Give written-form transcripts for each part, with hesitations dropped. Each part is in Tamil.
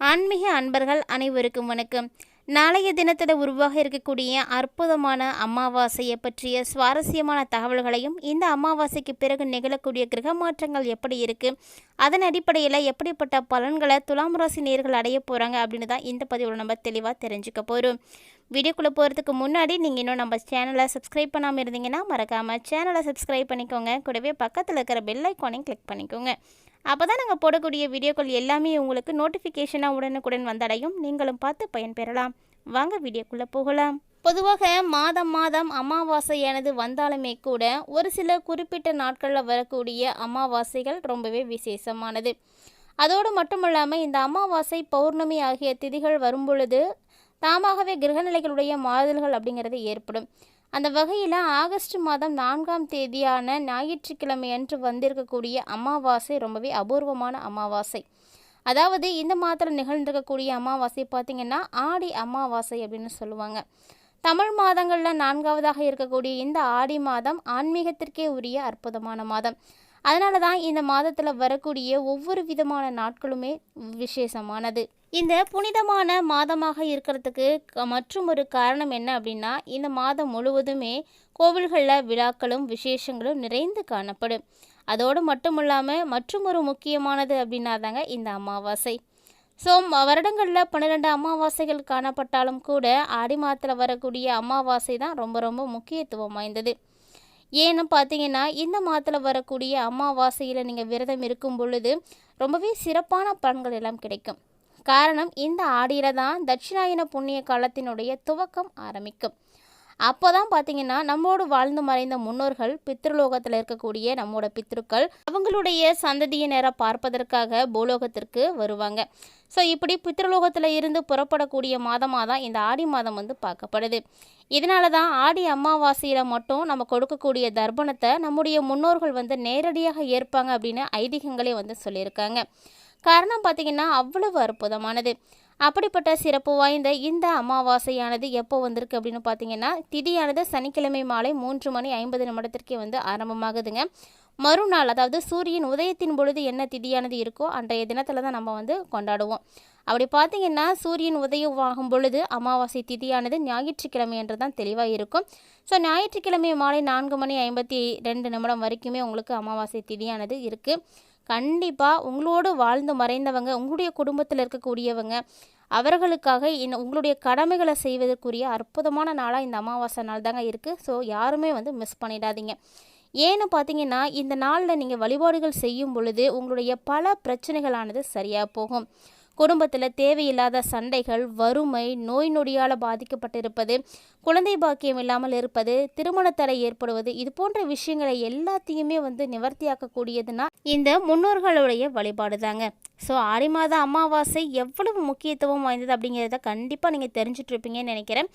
ஆன்மீக அன்பர்கள் அனைவருக்கும் வணக்கம். நாளைய தினத்தில் உருவாக இருக்கக்கூடிய அற்புதமான அமாவாசையை பற்றிய சுவாரஸ்யமான தகவல்களையும், இந்த அமாவாசைக்கு பிறகு நிகழக்கூடிய கிரக மாற்றங்கள் எப்படி இருக்குது, அதன் அடிப்படையில் எப்படிப்பட்ட பலன்களை துலாம் ராசி நேயர்கள் அடைய போகிறாங்க அப்படின்னு தான் இந்த பதிவில் நம்ம தெளிவாக தெரிஞ்சுக்க போகிறோம். வீடியோக்குள்ளே போகிறதுக்கு முன்னாடி நீங்கள் இன்னும் நம்ம சேனலை சப்ஸ்கிரைப் பண்ணாமல் இருந்தீங்கன்னா மறக்காமல் சேனலை சப்ஸ்கிரைப் பண்ணிக்கோங்க. கூடவே பக்கத்தில் இருக்கிற பெல் ஐக்கானையும் கிளிக் பண்ணிக்கோங்க. அப்போ தான் நாங்கள் போடக்கூடிய வீடியோக்கள் எல்லாமே உங்களுக்கு நோட்டிஃபிகேஷனாக உடனுக்குடன் வந்தடையும். நீங்களும் பார்த்து பயன்பெறலாம். வாங்க வீடியோக்குள்ளே போகலாம். பொதுவாக மாதம் அமாவாசையானது வந்தாலுமே கூட ஒரு சில குறிப்பிட்ட நாட்களில் வரக்கூடிய அமாவாசைகள் ரொம்பவே விசேஷமானது. அதோடு மட்டுமல்லாமல் இந்த அமாவாசை, பௌர்ணமி ஆகிய திதிகள் வரும்பொழுது தாமாகவே கிரகநிலைகளுடைய மாறுதல்கள் அப்படிங்கிறது ஏற்படும். அந்த வகையில் ஆகஸ்ட் மாதம் 4ஆம் தேதியான ஞாயிற்றுக்கிழமை அன்று வந்திருக்கக்கூடிய அமாவாசை ரொம்பவே அபூர்வமான அமாவாசை. அதாவது இந்த மாதத்தில் நிகழ்ந்திருக்கக்கூடிய அமாவாசை பார்த்திங்கன்னா ஆடி அமாவாசை அப்படின்னு சொல்லுவாங்க. தமிழ் மாதங்களில் 4ஆவதாக இருக்கக்கூடிய இந்த ஆடி மாதம் ஆன்மீகத்திற்கே உரிய அற்புதமான மாதம். அதனால தான் இந்த மாதத்தில் வரக்கூடிய ஒவ்வொரு விதமான நாட்களுமே விசேஷமானது. இந்த புனிதமான மாதமாக இருக்கிறதுக்கு மற்றும் ஒரு காரணம் என்ன அப்படின்னா, இந்த மாதம் முழுவதுமே கோவில்களில் விழாக்களும் விசேஷங்களும் நிறைந்து காணப்படும். அதோடு மட்டும் இல்லாமல் மற்றும் ஒரு முக்கியமானது அப்படின்னா தாங்க இந்த அமாவாசை. ஸோ வருடங்களில் 12 அமாவாசைகள் காணப்பட்டாலும் கூட ஆடி மாதத்தில் வரக்கூடிய அமாவாசை தான் ரொம்ப ரொம்ப முக்கியத்துவம் வாய்ந்தது. ஏன்னு பார்த்தீங்கன்னா, இந்த மாதத்தில் வரக்கூடிய அமாவாசையில் நீங்கள் விரதம் இருக்கும் பொழுது ரொம்பவே சிறப்பான பலன்கள் எல்லாம் கிடைக்கும். காரணம், இந்த ஆடியில் தான் தட்சிணாயன புண்ணிய காலத்தினுடைய துவக்கம் ஆரம்பிக்கும். அப்போ தான் பார்த்தீங்கன்னா நம்மோடு வாழ்ந்து மறைந்த முன்னோர்கள் பித்ருலோகத்தில் இருக்கக்கூடிய நம்மோட பித்ருக்கள் அவங்களுடைய சந்ததியினரை பார்ப்பதற்காக பூலோகத்திற்கு வருவாங்க. ஸோ இப்படி பித்ருலோகத்தில் இருந்து புறப்படக்கூடிய மாதமாக தான் இந்த ஆடி மாதம் பார்க்கப்படுது. இதனால தான் ஆடி அமாவாசையில் மட்டும் நம்ம கொடுக்கக்கூடிய தர்ப்பணத்தை நம்முடைய முன்னோர்கள் நேரடியாக ஏற்பாங்க அப்படின்னு ஐதீகங்களே சொல்லியிருக்காங்க. காரணம் பார்த்திங்கன்னா அவ்வளவு அற்புதமானது. அப்படிப்பட்ட சிறப்பு வாய்ந்த இந்த அமாவாசையானது எப்போ வந்திருக்கு அப்படின்னு பார்த்தீங்கன்னா, திதியானது சனிக்கிழமை மாலை 3:50 ஆரம்பமாகுதுங்க. மறுநாள், அதாவது சூரியன் உதயத்தின் பொழுது என்ன திதியானது இருக்கோ அன்றைய தினத்தில் தான் நம்ம கொண்டாடுவோம். அப்படி பார்த்தீங்கன்னா சூரியன் உதயம் ஆகும் பொழுது அமாவாசை திதியானது ஞாயிற்றுக்கிழமை என்று தான் தெளிவாக இருக்கும். ஸோ ஞாயிற்றுக்கிழமை மாலை 4:52 வரைக்குமே உங்களுக்கு அமாவாசை திதியானது இருக்குது. கண்டிப்பாக உங்களோடு வாழ்ந்து மறைந்தவங்க, உங்களுடைய குடும்பத்தில் இருக்கக்கூடியவங்க, அவர்களுக்காக உங்களுடைய கடமைகளை செய்வதற்குரிய அற்புதமான நாளாக இந்த அமாவாசை நாள் தாங்க இருக்குது. ஸோ யாருமே மிஸ் பண்ணிடாதீங்க. ஏன்னு பார்த்தீங்கன்னா, இந்த நாளில் நீங்கள் வழிபாடுகள் செய்யும் பொழுது உங்களுடைய பல பிரச்சனைகளானது சரியாக போகும். குடும்பத்தில் தேவையில்லாத சண்டைகள், வறுமை, நோய் நொடியால் பாதிக்கப்பட்டிருப்பது, குழந்தை பாக்கியம் இல்லாமல் இருப்பது, திருமண தடை ஏற்படுவது, இது போன்ற விஷயங்களை எல்லாத்தையுமே நிவர்த்தியாக்கக்கூடியதுன்னா இந்த முன்னோர்களுடைய வழிபாடு தாங்க. ஸோ ஆடி மாத அமாவாசை எவ்வளவு முக்கியத்துவம் வாய்ந்தது அப்படிங்கிறத கண்டிப்பாக நீங்கள் தெரிஞ்சிட்ருப்பீங்கன்னு நினைக்கிறேன்.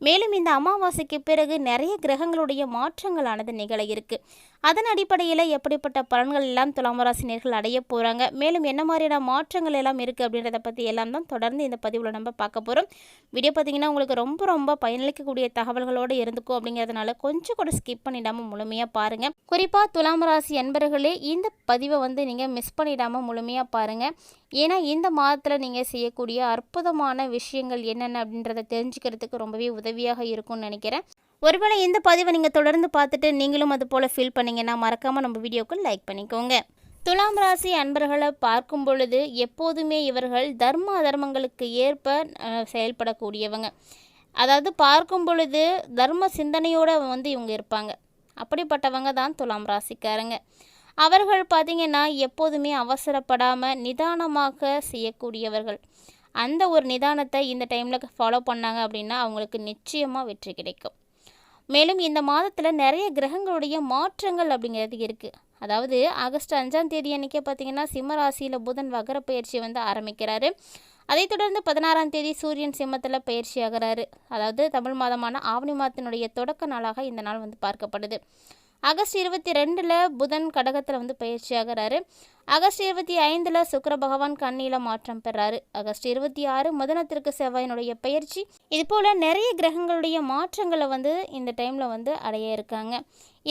மேலும் இந்த அமாவாசைக்கு பிறகு நிறைய கிரகங்களுடைய மாற்றங்களானது நிகழ இருக்குது. அதன் அடிப்படையில் எப்படிப்பட்ட பலன்கள் எல்லாம் துலாம் ராசினியர்கள் அடைய போகிறாங்க, மேலும் என்ன மாதிரியான மாற்றங்கள் எல்லாம் இருக்குது அப்படின்றத பற்றி எல்லாம் தான் தொடர்ந்து இந்த பதிவில் நம்ம பார்க்க போகிறோம். வீடியோ பார்த்திங்கன்னா உங்களுக்கு ரொம்ப ரொம்ப பயனளிக்கக்கூடிய தகவல்களோடு இருந்துக்கும். அப்படிங்கிறதுனால கொஞ்சம் கூட ஸ்கிப் பண்ணிடாமல் முழுமையாக பாருங்கள். குறிப்பாக துலாம் ராசி அன்பர்களே இந்த பதிவை நீங்கள் மிஸ் பண்ணிடாமல் முழுமையாக பாருங்கள். ஏன்னா இந்த மாதத்தில் நீங்கள் செய்யக்கூடிய அற்புதமான விஷயங்கள் என்னென்ன அப்படின்றத தெரிஞ்சுக்கிறதுக்கு ரொம்பவே உதவியாக இருக்கும்னு நினைக்கிறேன். ஒருவேளை இந்த பதிவை நீங்கள் தொடர்ந்து பார்த்துட்டு நீங்களும் அது போல் ஃபீல் பண்ணிங்கன்னா மறக்காமல் நம்ம வீடியோக்கு லைக் பண்ணிக்கோங்க. துலாம் ராசி அன்பர்களை பார்க்கும் பொழுது எப்போதுமே இவர்கள் தர்ம அதர்மங்களுக்கு ஏற்ப செயல்படக்கூடியவங்க. அதாவது பார்க்கும் பொழுது தர்ம சிந்தனையோடு இவங்க இருப்பாங்க. அப்படிப்பட்டவங்க தான் துலாம் ராசிக்காரங்க. அவர்கள் பார்த்திங்கன்னா எப்போதுமே அவசரப்படாமல் நிதானமாக செய்யக்கூடியவர்கள். அந்த ஒரு நிதானத்தை இந்த டைமில் ஃபாலோ பண்ணாங்க அப்படின்னா அவங்களுக்கு நிச்சயமாக வெற்றி கிடைக்கும். மேலும் இந்த மாதத்தில் நிறைய கிரகங்களுடைய மாற்றங்கள் அப்படிங்கிறது இருக்குது. அதாவது ஆகஸ்ட் 5ஆம் தேதி அன்றைக்கே பார்த்திங்கன்னா சிம்ம ராசியில் புதன் வக்ர பயிற்சி ஆரம்பிக்கிறாரு. அதைத் தொடர்ந்து 16ஆம் தேதி சூரியன் சிம்மத்தில் பயிற்சி ஆகிறாரு. அதாவது தமிழ் மாதமான ஆவணி மாதத்தினுடைய தொடக்க நாளாக இந்த நாள் பார்க்கப்படுது. ஆகஸ்ட் 22 புதன் கடகத்தில் பயிற்சி ஆகிறாரு. ஆகஸ்ட் 25 சுக்கிர பகவான் கன்னியில் மாற்றம் பெறாரு. ஆகஸ்ட் 26 மதனத்திற்கு செவ்வாயினுடைய பயிற்சி. இது போல் நிறைய கிரகங்களுடைய மாற்றங்களை இந்த டைமில் அடைய இருக்காங்க.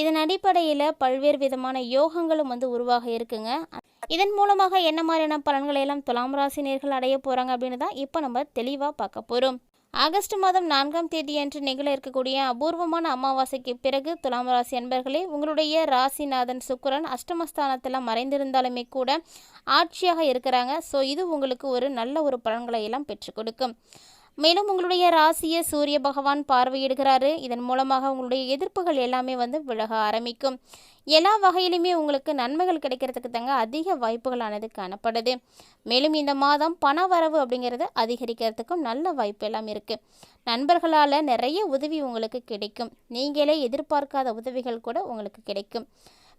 இதன் அடிப்படையில் பல்வேறு விதமான யோகங்களும் வந்து உருவாக இருக்குங்க. இதன் மூலமாக என்ன மாதிரியான பலன்களை எல்லாம் துலாம் ராசினியர்கள் அடைய போகிறாங்க அப்படின்னு தான் இப்போ நம்ம தெளிவாக பார்க்க போகிறோம். ஆகஸ்ட் மாதம் 4ஆம் தேதி அன்று நிகழ இருக்கக்கூடிய அபூர்வமான அமாவாசைக்கு பிறகு துலாம் ராசி அன்பர்களே, உங்களுடைய ராசிநாதன் சுக்கிரன் அஷ்டமஸ்தானத்தில் மறைந்திருந்தாலுமே கூட ஆட்சியாக இருக்கிறாங்க. ஸோ இது உங்களுக்கு ஒரு நல்ல ஒரு பலன்களை எல்லாம் பெற்றுக் கொடுக்கும். மேலும் உங்களுடைய ராசியை சூரிய பகவான் பார்வையிடுகிறாரு. இதன் மூலமாக உங்களுடைய எதிர்ப்புகள் எல்லாமே வந்து விலக ஆரம்பிக்கும். எல்லா வகையிலுமே உங்களுக்கு நன்மைகள் கிடைக்கிறதுக்கு தாங்க அதிக வாய்ப்புகளானது காணப்படுது. மேலும் இந்த மாதம் பண வரவு அப்படிங்கிறது அதிகரிக்கிறதுக்கும் நல்ல வாய்ப்பு எல்லாம் இருக்குது. நண்பர்களால் நிறைய உதவி உங்களுக்கு கிடைக்கும். நீங்களே எதிர்பார்க்காத உதவிகள் கூட உங்களுக்கு கிடைக்கும்.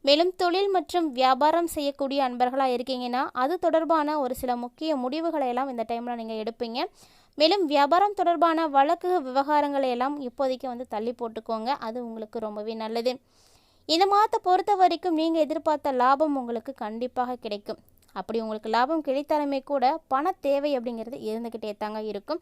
மேலும் தொழில் மற்றும் வியாபாரம் செய்யக்கூடிய அன்பர்களாக இருக்கீங்கன்னா அது தொடர்பான ஒரு சில முக்கிய முடிவுகளை எல்லாம் இந்த டைமில் நீங்கள் எடுப்பீங்க. மேலும் வியாபாரம் தொடர்பான வழக்கு விவகாரங்களை எல்லாம் இப்போதைக்கு வந்து தள்ளி போட்டுக்கோங்க. அது உங்களுக்கு ரொம்பவே நல்லது. இந்த மாதத்தை பொறுத்த வரைக்கும் நீங்கள் எதிர்பார்த்த லாபம் உங்களுக்கு கண்டிப்பாக கிடைக்கும். அப்படி உங்களுக்கு லாபம் கிடைத்தாலுமே கூட பண தேவை அப்படிங்கிறது இருந்துக்கிட்டே தாங்க இருக்கும்.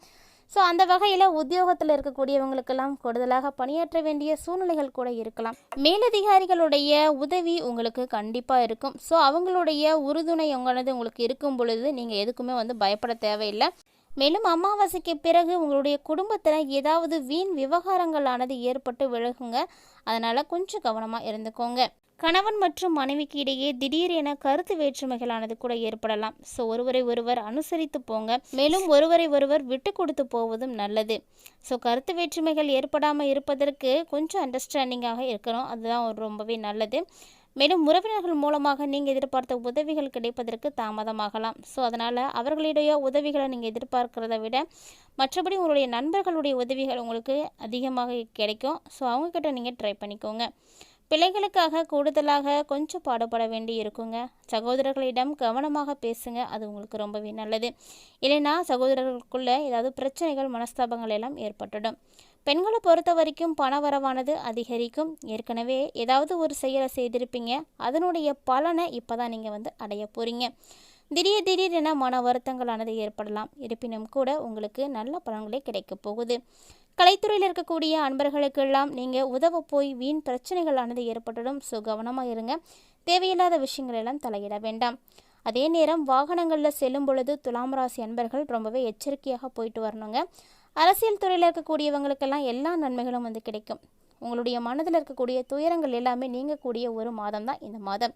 ஸோ அந்த வகையில் உத்தியோகத்தில் இருக்கக்கூடியவங்களுக்கெல்லாம் கூடுதலாக பணியாற்ற வேண்டிய சூழ்நிலைகள் கூட இருக்கலாம். மேலதிகாரிகளுடைய உதவி உங்களுக்கு கண்டிப்பாக இருக்கும். ஸோ அவங்களுடைய உறுதுணை உங்களுக்கு இருக்கும் பொழுது நீங்கள் எதுக்குமே வந்து பயப்பட தேவையில்லை. மேலும் அமாவாசைக்கு பிறகு உங்களுடைய குடும்பத்தில் ஏதாவது வீண் விவகாரங்களானது ஏற்பட்டு விலகுங்க. அதனால் கொஞ்சம் கவனமாக இருந்துக்கோங்க. கணவன் மற்றும் மனைவிக்கு இடையே திடீரென கருத்து வேற்றுமைகளானது கூட ஏற்படலாம். ஸோ ஒருவரை ஒருவர் அனுசரித்து போங்க. மேலும் ஒருவரை ஒருவர் விட்டு கொடுத்து போவதும் நல்லது. ஸோ கருத்து வேற்றுமைகள் ஏற்படாமல் இருப்பதற்கு கொஞ்சம் அண்டர்ஸ்டாண்டிங்காக இருக்கணும். அதுதான் ரொம்பவே நல்லது. மேலும் உறவினர்கள் மூலமாக நீங்கள் எதிர்பார்த்த உதவிகள் கிடைப்பதற்கு தாமதமாகலாம். ஸோ அதனால் அவர்களுடைய உதவிகளை நீங்கள் எதிர்பார்க்கிறத விட மற்றபடி உங்களுடைய நண்பர்களுடைய உதவிகள் உங்களுக்கு அதிகமாக கிடைக்கும். ஸோ அவங்கக்கிட்ட நீங்கள் ட்ரை பண்ணிக்கோங்க. பிள்ளைகளுக்காக கூடுதலாக கொஞ்சம் பாடுபட வேண்டி இருக்குங்க. சகோதரர்களிடம் கவனமாக பேசுங்க. அது உங்களுக்கு ரொம்பவே நல்லது. இல்லைன்னா சகோதரர்களுக்குள்ளே ஏதாவது பிரச்சனைகள் மனஸ்தாபங்கள் எல்லாம் ஏற்பட்டுடும். பெண்களை பொறுத்த வரைக்கும் பண வரவானது அதிகரிக்கும். ஏற்கனவே ஏதாவது ஒரு செயலை செய்திருப்பீங்க. அதனுடைய பலனை இப்போ தான் நீங்கள் வந்து அடைய போகிறீங்க. திடீரென மன வருத்தங்களானது ஏற்படலாம். இருப்பினும் கூட உங்களுக்கு நல்ல பலன்களே கிடைக்க போகுது. கலைத்துறையில் இருக்கக்கூடிய அன்பர்களுக்கெல்லாம் நீங்கள் உதவ போய் வீண் பிரச்சனைகளானது ஏற்பட்டுடும். ஸோ கவனமாக இருங்க. தேவையில்லாத விஷயங்கள் எல்லாம் தலையிட வேண்டாம். அதே நேரம் வாகனங்களில் செல்லும் பொழுது துலாம் ராசி அன்பர்கள் ரொம்பவே எச்சரிக்கையாக போயிட்டு வரணுங்க. அரசியல் துறையில் இருக்கக்கூடியவங்களுக்கெல்லாம் எல்லா நன்மைகளும் வந்து கிடைக்கும். உங்களுடைய மனதில் இருக்கக்கூடிய துயரங்கள் எல்லாமே நீங்கக்கூடிய ஒரு மாதம் தான் இந்த மாதம்.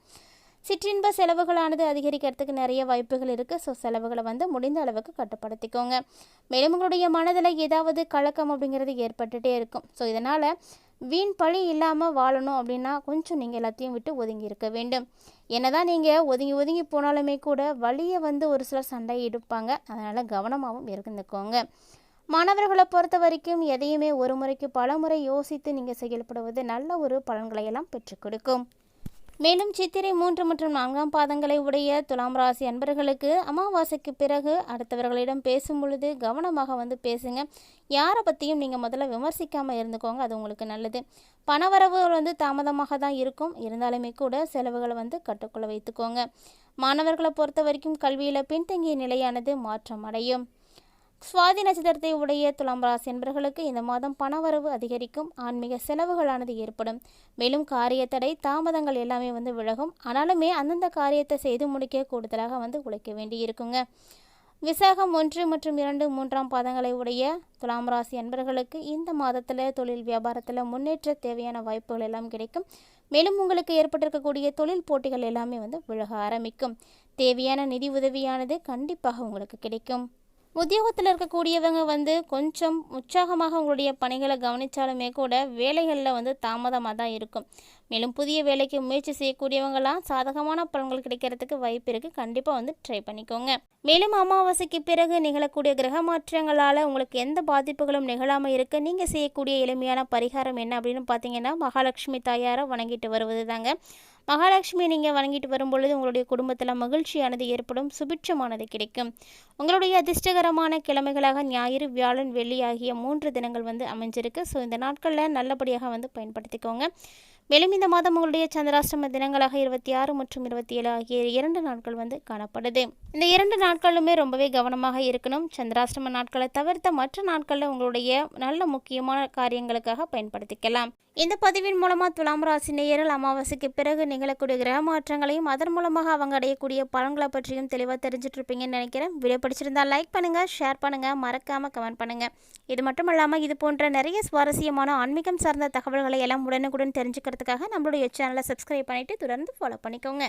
சிற்றின்ப செலவுகளானது அதிகரிக்கிறதுக்கு நிறைய வாய்ப்புகள் இருக்குது. ஸோ செலவுகளை வந்து முடிந்த அளவுக்கு கட்டுப்படுத்திக்கோங்க. மேலும் உங்களுடைய மனதில் ஏதாவது கலக்கம் அப்படிங்கிறது ஏற்பட்டுகிட்டே இருக்கும். ஸோ இதனால் வீண் பழி இல்லாமல் வாழணும் அப்படின்னா கொஞ்சம் நீங்கள் எல்லாத்தையும் விட்டு ஒதுங்கி இருக்க வேண்டும். என்னதான் நீங்கள் ஒதுங்கி போனாலுமே கூட வழியை வந்து ஒரு சிலர் சண்டை எடுப்பாங்க. அதனால் கவனமாகவும் இருந்துக்கோங்க. மாணவர்களை பொறுத்த வரைக்கும் எதையுமே ஒரு முறைக்கு பல முறை யோசித்து நீங்கள் செயல்படுவது நல்ல ஒரு பலன்களை எல்லாம் பெற்றுக் கொடுக்கும். மேலும் சித்திரை 3 மற்றும் 4ஆம் பாதங்களை உடைய துலாம் ராசி அன்பர்களுக்கு அமாவாசைக்கு பிறகு அடுத்தவர்களிடம் பேசும் பொழுது கவனமாக வந்து பேசுங்க. யாரை பற்றியும் நீங்கள் முதல்ல விமர்சிக்காமல் இருந்துக்கோங்க. அது உங்களுக்கு நல்லது. பணவரவுகள் வந்து தாமதமாக தான் இருக்கும். இருந்தாலுமே கூட செலவுகளை வந்து கட்டுக்குள்ளே வைத்துக்கோங்க. மாணவர்களை பொறுத்த வரைக்கும் கல்வியில் பின்தங்கிய நிலையானது மாற்றம் அடையும். சுவாதி நட்சத்திரத்தை உடைய துலாம் ராசி என்பவர்களுக்கு இந்த மாதம் பணவரவு அதிகரிக்கும். ஆன்மீக செலவுகளானது ஏற்படும். மேலும் காரிய தடை தாமதங்கள் எல்லாமே வந்து விலகும். ஆனாலுமே அந்தந்த காரியத்தை செய்து முடிக்க கூடுதலாக வந்து உழைக்க வேண்டி இருக்குங்க. விசாகம் 1 மற்றும் 2, 3ஆம் பாதங்களை உடைய துலாம் ராசி என்பவர்களுக்கு இந்த மாதத்தில் தொழில் வியாபாரத்தில் முன்னேற்ற தேவையான வாய்ப்புகள் எல்லாம் கிடைக்கும். மேலும் உங்களுக்கு ஏற்பட்டிருக்கக்கூடிய தொழில் போட்டிகள் எல்லாமே வந்து விலக ஆரம்பிக்கும். தேவையான நிதி உதவியானது கண்டிப்பாக உங்களுக்கு கிடைக்கும். உத்தியோகத்தில் இருக்கக்கூடியவங்க வந்து கொஞ்சம் உற்சாகமாக உங்களுடைய பணிகளை கவனித்தாலுமே கூட வேலைகளில் வந்து தாமதமாக தான் இருக்கும். மேலும் புதிய வேலைக்கு முயற்சி செய்யக்கூடியவங்களாம் சாதகமான பலன்கள் கிடைக்கிறதுக்கு வாய்ப்பு இருக்குது. கண்டிப்பாக வந்து ட்ரை பண்ணிக்கோங்க. மேலும் அமாவாசைக்கு பிறகு நிகழக்கூடிய கிரக மாற்றங்களால் உங்களுக்கு எந்த பாதிப்புகளும் நிகழாமல் இருக்க நீங்கள் செய்யக்கூடிய எளிமையான பரிகாரம் என்ன அப்படின்னு பார்த்தீங்கன்னா, மகாலட்சுமி தாயாரை வணங்கிட்டு வருவது தாங்க. மகாலட்சுமி நீங்கள் வணங்கிட்டு வரும்பொழுது உங்களுடைய குடும்பத்தில் மகிழ்ச்சியானது ஏற்படும். சுபிட்சமானது கிடைக்கும். உங்களுடைய அதிர்ஷ்டகரமான கிழமைகளாக ஞாயிறு, வியாழன், வெள்ளி ஆகிய 3 தினங்கள் வந்து அமைஞ்சிருக்கு. ஸோ இந்த நாட்களில் நல்லபடியாக வந்து பயன்படுத்திக்கோங்க. மேலும் இந்த மாதம் உங்களுடைய சந்திராஷ்டம தினங்களாக 26 மற்றும் 27 ஆகிய 2 நாட்கள் காணப்படுது. இந்த 2 நாட்களுமே ரொம்பவே கவனமாக இருக்கணும். சந்திராஷ்டம நாட்களை தவிர்த்த மற்ற நாட்களில் உங்களுடைய நல்ல முக்கியமான காரியங்களுக்காக பயன்படுத்திக்கலாம். இந்த பதிவின் மூலமாக துலாம் ராசி நேயர்கள் அமாவாசைக்கு பிறகு நிகழக்கூடிய கிரக மாற்றங்களையும் அதன் மூலமாக அவங்க அடையக்கூடிய பலன்களை பற்றியும் தெளிவாக தெரிஞ்சுட்டு இருப்பீங்கன்னு நினைக்கிறேன். வீடியோ பிடிச்சிருந்தா லைக் பண்ணுங்கள், ஷேர் பண்ணுங்கள், மறக்காமல் கமெண்ட் பண்ணுங்கள். இது மட்டும் இல்லாமல் இது போன்ற நிறைய சுவாரஸ்யமான ஆன்மீகம் சார்ந்த தகவல்களை எல்லாம் உடனுக்குடன் தெரிஞ்சுக்கிறதுக்காக நம்மளுடைய சேனலை சப்ஸ்கிரைப் பண்ணிவிட்டு தொடர்ந்து ஃபாலோ பண்ணிக்கோங்க.